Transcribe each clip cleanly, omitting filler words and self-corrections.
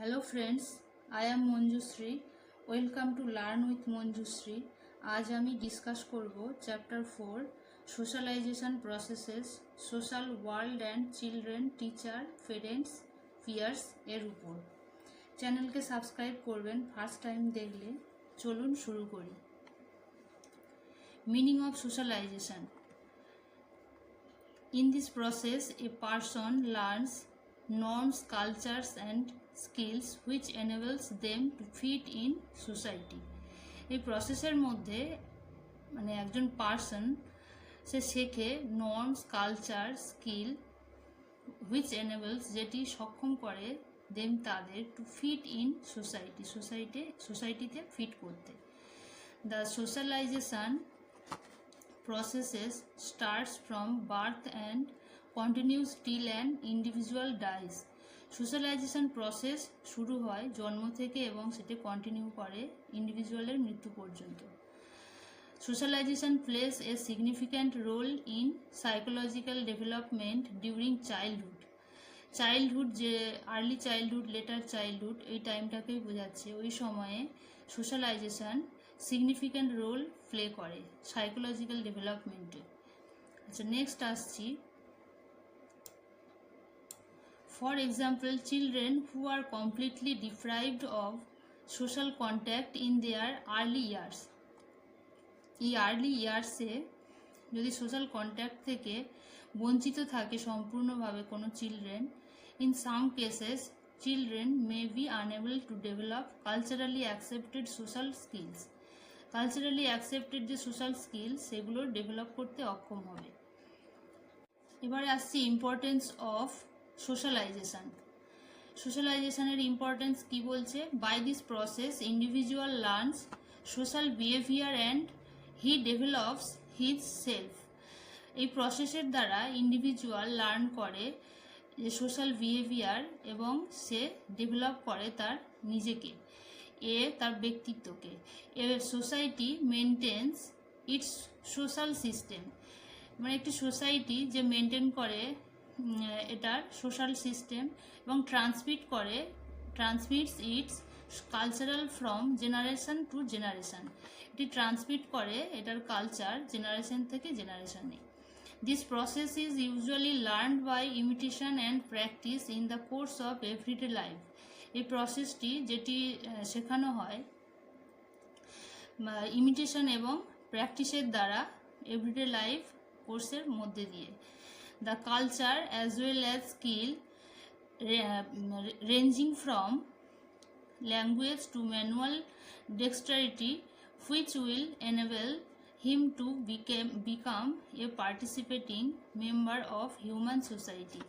Hello friends, I am Manjushree. Welcome to Learn with Manjushree. आज আমি discuss করব chapter 4 socialization processes social world and children teacher parents peers এর উপর। চ্যানেলকে subscribe করবেন first time দেখলে। চলুন শুরু করি। Meaning of socialisation. In this process, a person learns norms, cultures and skills which enables them to fit in society. এই প্রসেসের মধ্যে মানে একজন পার্সন সে শেখে norms, culture, skill which enables যেটি সক্ষম করে দেম তাদের টু ফিট ইন সোসাইটিতে ফিট করতে। The socialisation processes starts from birth and continues till an individual dies. Socialisation process শুরু হয় জন্ম থেকে এবং সেটা কন্টিনিউ করে ইন্ডিভিজুয়ালের মৃত্যু পর্যন্ত। Socialization plays a significant role in psychological development during childhood যে আর্লি চাইল্ডহুড, লেটার চাইল্ডহুড, এই টাইমটাকেই বোঝাচ্ছে। ওই সময়ে সোশ্যালাইজেশন সিগনিফিক্যান্ট রোল প্লে করে সাইকোলজিক্যাল ডেভেলপমেন্টে। আচ্ছা, নেক্সট আসছি। For example, children who are completely deprived of social contact in their early years. এই আর্লি ইয়ার্সে যদি সোশ্যাল কন্ট্যাক্ট থেকে বঞ্চিত থাকে সম্পূর্ণভাবে কোনো children, in some cases children may be unable to develop culturally accepted social skills. Culturally accepted যে social skill সেগুলো ডেভেলপ করতে অক্ষম হবে। এবারে আসছি ইম্পর্টেন্স অফ সোশ্যালাইজেশন। সোশ্যালাইজেশনের ইম্পর্টেন্স কি বলছে? By this process individual learns social behaviour and he develops his self. এই প্রসেসের দ্বারা ইন্ডিভিজুয়াল লার্ন করে যে সোশ্যাল বিহেভিয়ার এবং সে ডেভেলপ করে তার নিজেকে, তার ব্যক্তিত্বকে। A society maintains its social system, মানে একটি সোসাইটি যে মেনটেন করে এটার সোশ্যাল সিস্টেম এবং transmits its cultural from generation to generation. এটি ট্রান্সমিট করে এটার কালচার জেনারেশন থেকে জেনারেশনে। This process is usually learned by imitation and practice in the course of everyday life. এই প্রসেসটি যেটি শেখানো হয় ইমিটেশন এবং প্র্যাকটিসের দ্বারা এভরিডে লাইফ কোর্সের মধ্যে দিয়ে। The culture as well as skill ranging from language to manual dexterity which will enable him to become a participating member of human society.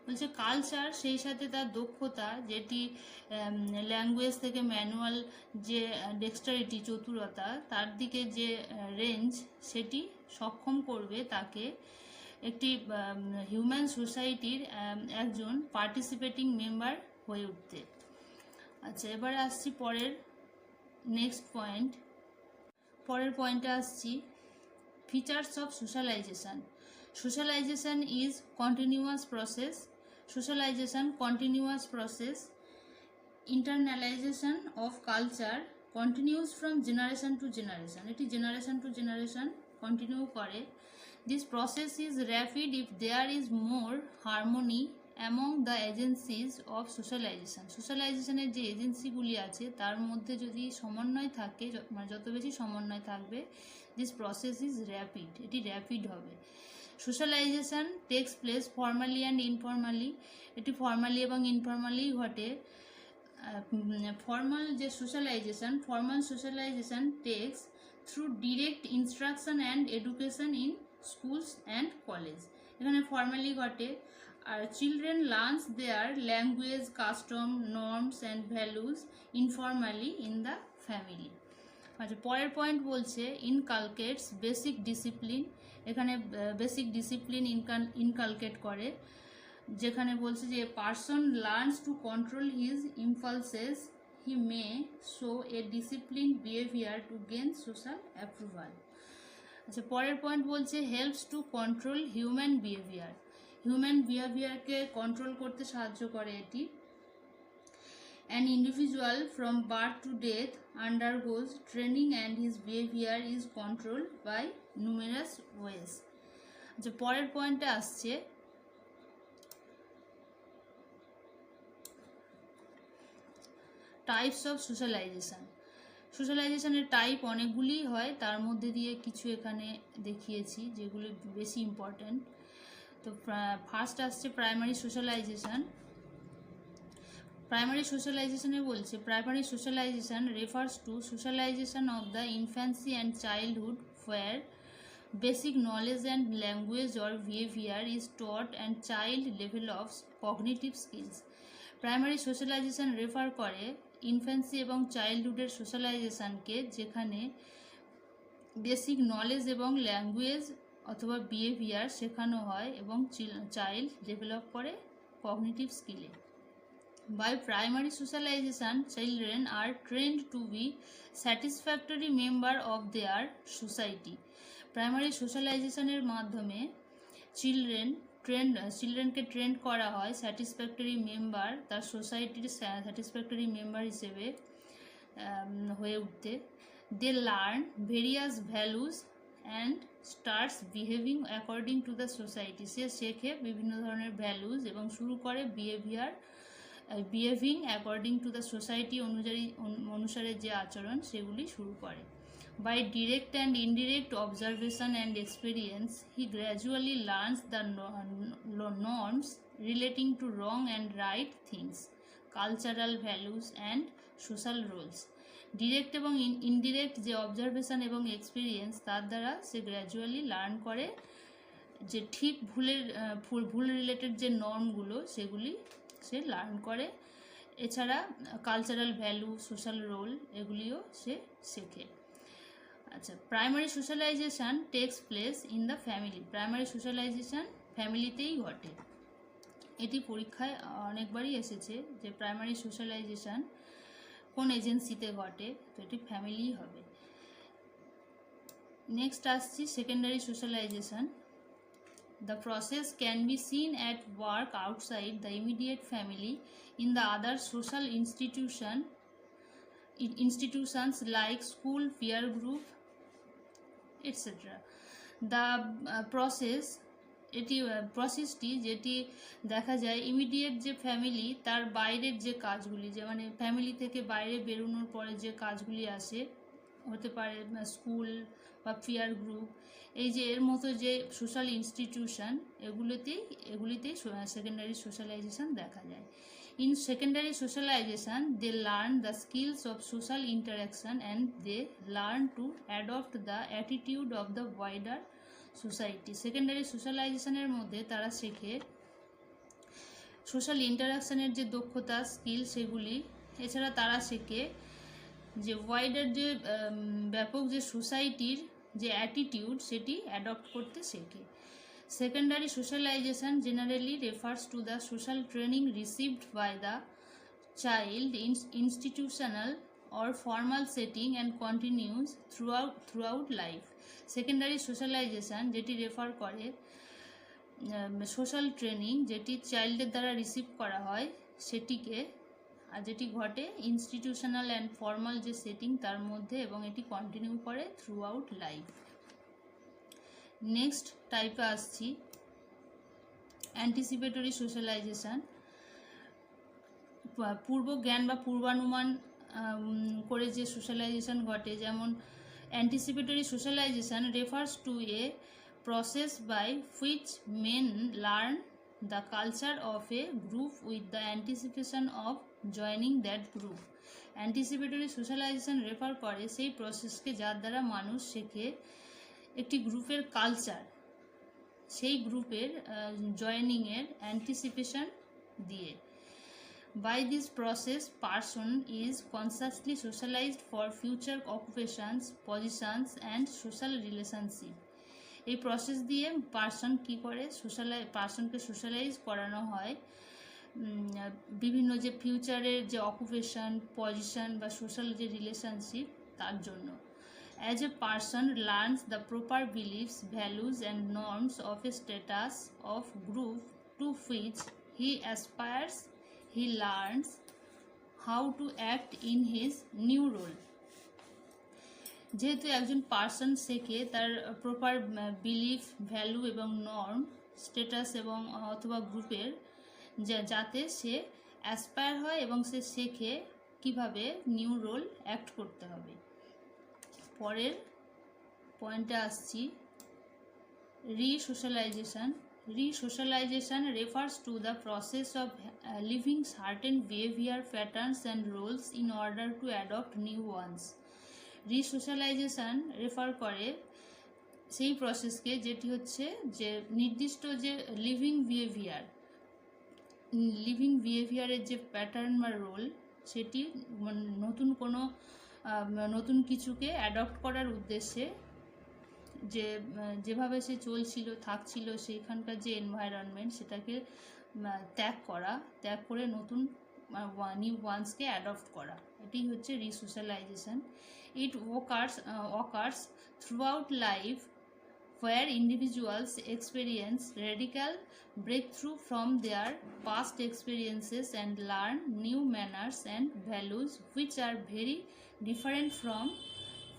বলছে কালচার সেই সাথে তার দক্ষতা, যেটি ল্যাঙ্গুয়েজ থেকে ম্যানুয়াল যে ডেক্সটারিটি, চতুরতা, তার দিকে যে রেঞ্জ, সেটি সক্ষম করবে তাকে একটি হিউম্যান সোসাইটির একজন পার্টিসিপেটিং মেম্বার হয়ে উঠতে। আচ্ছা, এবারে আসছি পরের নেক্সট পয়েন্ট। পরের পয়েন্টে আসছি features of socialization. Socialization is continuous process. Socialization continuous process. Internalization of culture continues from generation to generation. এটি জেনারেশন টু জেনারেশন কন্টিনিউ করে। This process is rapid if there is more harmony among the agencies of socialization. সোশ্যালাইজেশনের যে এজেন্সিগুলি আছে তার মধ্যে যদি সমন্বয় থাকে, মানে যত বেশি সমন্বয় থাকবে, দিস প্রসেস ইজ র্যাপিড, এটি র্যাপিড হবে। Socialization takes place formally and informally. এটি ফর্মালি এবং ইনফর্মালি ঘটে। Formal socialization takes through direct instruction and education in schools and college. এখানে ফর্মালি ঘটে। আর children learns their language, custom, norms and values informally in the family. আচ্ছা, পরের point বলছে inculcates basic discipline. এখানে basic discipline inculcate করে, যেখানে বলছে যে person learns to control his impulses, he may show a discipline behaviour to gain social approval. আচ্ছা, পরের পয়েন্ট বলছে helps to control human behaviour. Human বিহেভিয়ারকে কন্ট্রোল করতে সাহায্য করে এটি। An individual from birth to death undergoes training and his behavior is controlled by numerous ways. যে পরের পয়েন্টে আসছে টাইপস অফ সোশ্যালাইজেশন। সোশ্যালাইজেশনের টাইপ অনেকগুলি হয়, তার মধ্যে দিয়ে কিছু এখানে দেখিয়েছি যেগুলো বেশি ইম্পর্ট্যান্ট। তো ফার্স্ট আসছে প্রাইমারি সোশ্যালাইজেশন। প্রাইমারি সোশ্যালাইজেশনে বলছে primary socialisation refers two socialisation of the infancy and childhood where basic knowledge and language or behavior is taught and child develops cognitive skills. Primary socialisation refer করে infancy এবং চাইল্ডহুডের সোশ্যালাইজেশনকে, যেখানে basic knowledge এবং language অথবা behaviour শেখানো হয় এবং child develop করে cognitive স্কিলে। By primary socialization, children are trained to be satisfactory member of their society. Primary সোশ্যালাইজেশনের মাধ্যমে চিলড্রেনকে ট্রেন্ড করা হয় স্যাটিসফ্যাক্টরি মেম্বার, তার সোসাইটির স্যাটিসফ্যাক্টরি মেম্বার হিসেবে হয়ে উঠতে। They learn various values and starts behaving according to the society. সে শেখে বিভিন্ন ধরনের ভ্যালুস এবং শুরু করে behaving according to the society অনুসারে যে আচরণ সেগুলি শুরু করে। By direct and indirect observation and experience, he gradually learns the norms relating to wrong and right things, cultural values and social roles. Direct এবং ইনডিরেক্ট যে অবজারভেশন এবং experience, তার দ্বারা সে গ্র্যাজুয়ালি লার্ন করে যে ঠিক ভুল রিলেটেড যে নর্মগুলো সেগুলি সে লার্ন করে। এছাড়া কালচারাল ভ্যালু, সোশ্যাল রোল এগুলিও সে শেখে। আচ্ছা, primary socialization takes place in the family. Primary socialization ফ্যামিলিতেই ঘটে। এটি পরীক্ষায় অনেকবারই এসেছে যে প্রাইমারি সোশ্যালাইজেশন কোন এজেন্সিতে ঘটে, তো এটি ফ্যামিলিই হবে। নেক্সট আসছি secondary socialisation. The process can be seen at work outside the immediate family in the other social institutions like school, peer group, etc. The প্রসেসটি যেটি দেখা যায় ইমিডিয়েট যে ফ্যামিলি তার বাইরের যে কাজগুলি, যে মানে ফ্যামিলি থেকে বাইরে বেরোনোর পরে যে কাজগুলি আসে, হতে পারে স্কুল বা পিয়ার গ্রুপ, এই যে এর মতো যে সোশ্যাল ইনস্টিটিউশন এগুলিতেই সেকেন্ডারি সোশ্যালাইজেশন দেখা যায়। In secondary socialization, they learn the skills of social interaction and they learn to adopt the attitude of the wider society. Secondary সোশ্যালাইজেশনের মধ্যে তারা শেখে সোশ্যাল ইন্টারাকশনের যে দক্ষতা, স্কিল সেগুলি। এছাড়া তারা শেখে যে ওয়াইডার যে ব্যাপক যে সোসাইটির যে অ্যাটিটিউড সেটি অ্যাডপ্ট করতে শেখে। Secondary socialization generally refers to the social training received by the child in institutional or formal setting and continues throughout life. Secondary socialization যেটি রেফার করে সোশ্যাল ট্রেনিং যেটি চাইল্ডের দ্বারা রিসিভ করা হয় সেটিকে, আর যেটি ঘটে ইনস্টিটিউশনাল অ্যান্ড ফর্মাল যে সেটিং তার মধ্যে, এবং এটি কন্টিনিউ করে থ্রু আউট লাইফ। নেক্সট টাইপে আসছি অ্যান্টিসিপেটরি সোশ্যালাইজেশন। পূর্ব জ্ঞান বা পূর্বানুমান করে যে সোশ্যালাইজেশন ঘটে, যেমন anticipatory socialization refers to a process by which men learn the culture of a group with the anticipation of joining that group. Anticipatory socialization refer করে সেই প্রসেসকে যার দ্বারা মানুষ শেখে একটি গ্রুপের কালচার, সেই গ্রুপের জয়েনিংয়ের অ্যান্টিসিপেশন দিয়ে। By this process, person is consciously socialized for future occupations, positions and social relationship. এই প্রসেস দিয়ে পার্সন কি করে পার্সনকে সোশ্যালাইজ করানো হয় বিভিন্ন যে ফিউচারের যে অকুপেশন, পজিশন বা সোশ্যাল যে রিলেশনশিপ তার জন্য। As a person learns the proper beliefs, values and norms of a status of group to which he aspires, he learns how to act in his new role. যেহেতু একজন person শেখে তার proper belief, value এবং norm, status এবং অথবা গ্রুপের, যাতে সে aspire হয় এবং সে শেখে কিভাবে নিউ রোল অ্যাক্ট করতে হবে। পরের পয়েন্টে আসছি, রিসোশ্যালাইজেশন। Resocialization refers to the process of leaving certain behavior patterns and roles in order to adopt new ones. Resocialization refer করে সেই প্রসেসকে যেটি হচ্ছে যে নির্দিষ্ট যে লিভিং বিহেভিয়ারের যে প্যাটার্ন বা রোল, সেটি নতুন কিছুকে অ্যাডপ্ট করার উদ্দেশ্যে যেভাবে সে থাকছিল সেইখানকার যে এনভায়রনমেন্ট, সেটাকে ত্যাগ করে নতুন নিউ ওয়ান্সকে অ্যাডপ্ট করা, এটি হচ্ছে রিসোশ্যালাইজেশন। ইট occurs throughout life where individuals experience radical breakthrough from their past experiences and learn new manners and values which are very different from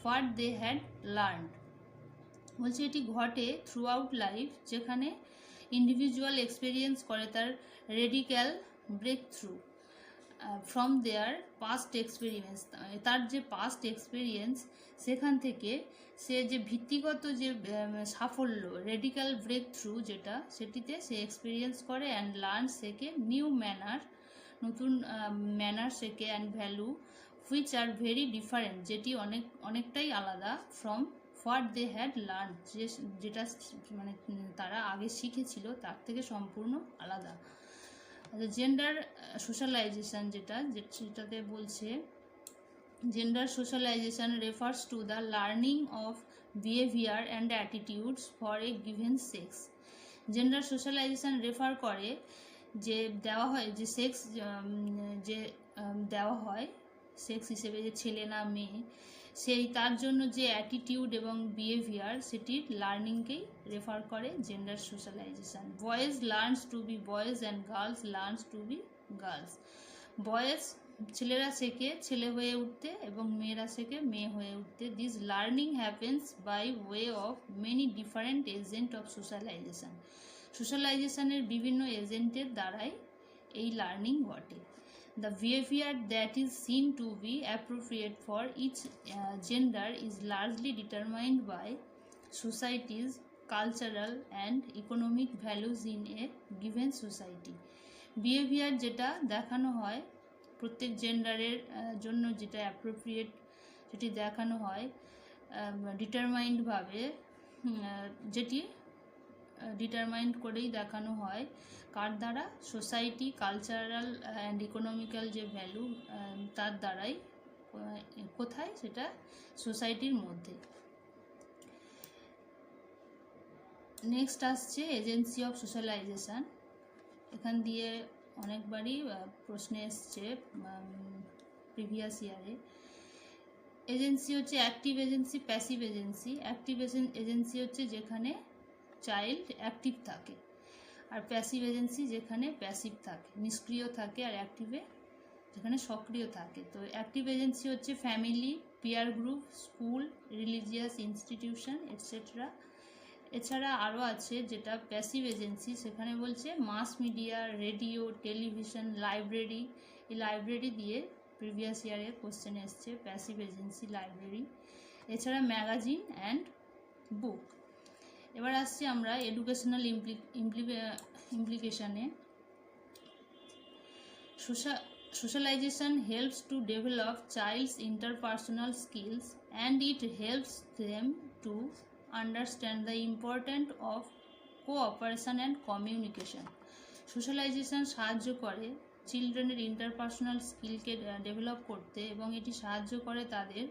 what they had learned. বলছে এটি ঘটে থ্রু আউট লাইফ, যেখানে individual experience করে তার radical breakthrough from their past experience, তার যে past experience সেখান থেকে সে যে ভিত্তিগত যে সাফল্য, রেডিক্যাল ব্রেক থ্রু যেটা, সেটিতে সে এক্সপিরিয়েন্স করে অ্যান্ড লার্ন শেখে নিউ নতুন ম্যানার শেখে and value which are very different, যেটি অনেকটাই আলাদা from what they had learn, যেটা মানে তারা আগে শিখেছিল তার থেকে সম্পূর্ণ আলাদা। জেন্ডার সোশ্যালাইজেশন যেটাতে বলছে, gender socialisation refers to the learning of behaviour and attitudes for a given sex. Gender socialisation refer করে যে দেওয়া হয় যে সেক্স যে দেওয়া হয় সেক্স হিসেবে, যে ছেলে না মেয়ে, তার জন্য যে অ্যাটিটিউড এবং বিহেভিয়ার, সেটির লার্নিংকেই রেফার করে gender socialization. Boys learns to be boys and girls learns to be girls. ছেলেরা শেখে ছেলে হয়ে উঠতে এবং মেয়েরা শেখে মেয়ে হয়ে উঠতে। This learning happens by way of many different agent of socialization. সোশ্যালাইজেশনের বিভিন্ন এজেন্টের দ্বারাই এই লার্নিং ঘটে। The behavior that is seen to be appropriate for each gender is largely determined by society's cultural and economic values in a given society. Behavior যেটা দেখানো হয় প্রত্যেক জেন্ডারের জন্য, যেটা অ্যাপ্রোপ্রিয়েট সেটি দেখানো হয় ডিটারমাইন্ডভাবে, যেটি ডিটারমাইন্ড করেই দেখানো হয় কার দ্বারা? সোসাইটি, কালচারাল অ্যান্ড ইকোনমিক্যাল যে ভ্যালু তার দ্বারাই। কোথায়? সেটা সোসাইটির মধ্যে। নেক্সট আসছে এজেন্সি অফ সোশ্যালাইজেশন। এখান দিয়ে অনেকবারই প্রশ্ন এসছে প্রিভিয়াস ইয়ারে। এজেন্সি হচ্ছে active agency, passive agency. Active agency হচ্ছে যেখানে চাইল্ড অ্যাক্টিভ থাকে, আর প্যাসিভ এজেন্সি যেখানে প্যাসিভ থাকে, নিষ্ক্রিয় থাকে, আর অ্যাক্টিভে যেখানে সক্রিয় থাকে। তো অ্যাক্টিভ এজেন্সি হচ্ছে family, peer group, school, religious institution etcetera. এছাড়া আরও আছে যেটা প্যাসিভ এজেন্সি, সেখানে বলছে mass media, radio, television, library. এই লাইব্রেরি দিয়ে প্রিভিয়াস ইয়ারে কোশ্চেন এসছে, প্যাসিভ এজেন্সি লাইব্রেরি। এছাড়া ম্যাগাজিন অ্যান্ড বুক। এবার আসছি আমরা educational ইমপ্লিকেশনে। Socialization helps to develop child's interpersonal skills and it helps them to understand the importance of cooperation and communication. Socialization সাহায্য করে চিলড্রেনের ইন্টারপার্সোনাল স্কিলকে ডেভেলপ করতে, এবং এটি সাহায্য করে তাদের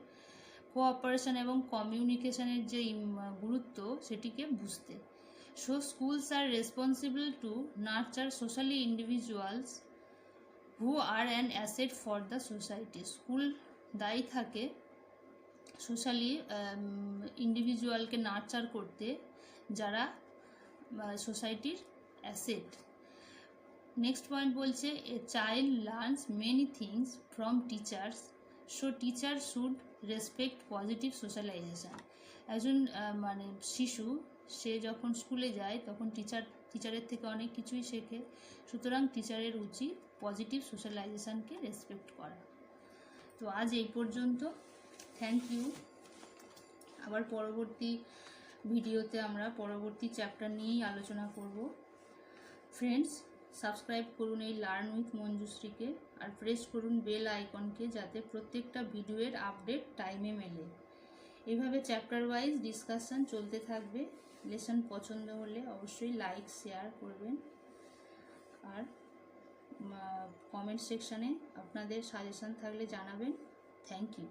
কোঅপারেশন এবং কমিউনিকেশনের যে গুরুত্ব সেটিকে বুঝতে। So schools are responsible to nurture socially individuals who are an asset for the society. School দায়ী থাকে সোশ্যালি ইন্ডিভিজুয়ালকে নার্চার করতে, যারা সোসাইটির অ্যাসেট। নেক্সট পয়েন্ট বলছে a child learns many things from teachers, so teacher should respect positive socialisation. একজন মানে শিশু সে যখন স্কুলে যায় তখন টিচারের থেকে অনেক কিছুই শেখে, সুতরাং টিচারের উচিত পজিটিভ সোশ্যালাইজেশনকে রেসপেক্ট করা। তো আজ এই পর্যন্ত, থ্যাংক ইউ। আবার পরবর্তী ভিডিওতে আমরা পরবর্তী চ্যাপ্টার নিয়েই আলোচনা করব। ফ্রেন্ডস, সাবস্ক্রাইব করুন এই লার্ন উইথ মঞ্জুশ্রীকে, আর প্রেস করুন বেল আইকনকে, যাতে প্রত্যেকটা ভিডিওর আপডেট টাইমে মেলে। এভাবে চ্যাপ্টার ওয়াইজ ডিসকাশন চলতে থাকবে। লেসন পছন্দ হলে অবশ্যই লাইক শেয়ার করবেন, আর কমেন্ট সেকশানে আপনাদের সাজেশন থাকলে জানাবেন। Thank you.